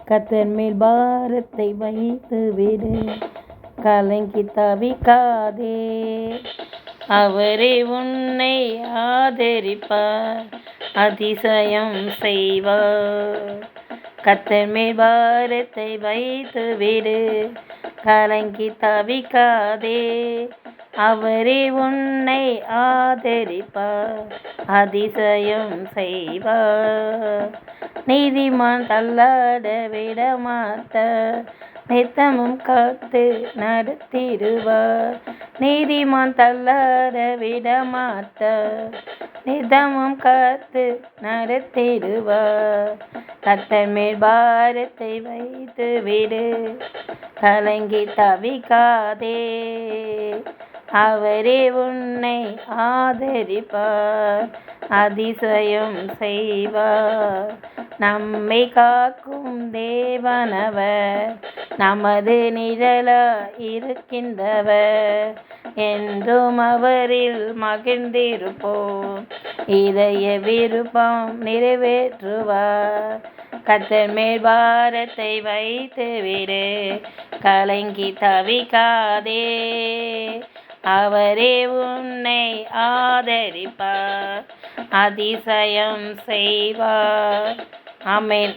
கர்த்தர் மேல் பாரத்தை வைத்து விடு, கலங்கி தவிக்காதே. அவரே உன்னை ஆதரிப்பார், அதிசயம் செய்வார். கர்த்தர் மேல் பாரத்தை வைத்து விடு, கலங்கி தவிக்காதே. அவரே உன்னை ஆதரிப்பார், அதிசயம் செய்வார். நீதிமான் தள்ளாட விடமாட்டார், நித்தமும் காத்து நடத்திடுவார். நீதிமான் தள்ளாட விடமாட்டார், நித்தமும் காத்து நடத்திடுவார். கர்த்தர் மேல் பாரத்தை வைத்து விடு, கலங்கி தவிக்காதே. அவரே உன்னை ஆதரிப்பார், அதிசயம் செய்வார். நம்மை காக்கும் தேவனவர், நமது நிழலாய் இருக்கின்றவர். என்றும் அவரில் மகிழ்ந்திருப்போம், இதய விருப்பம் நிறைவேற்றுவார். கர்த்தர் மேல் பாரத்தை வைத்து விடு, கலங்கி தவிக்காதே. அவரே உன்னை ஆதரிப்பார், அதிசயம் செய்வார். ஆமென்.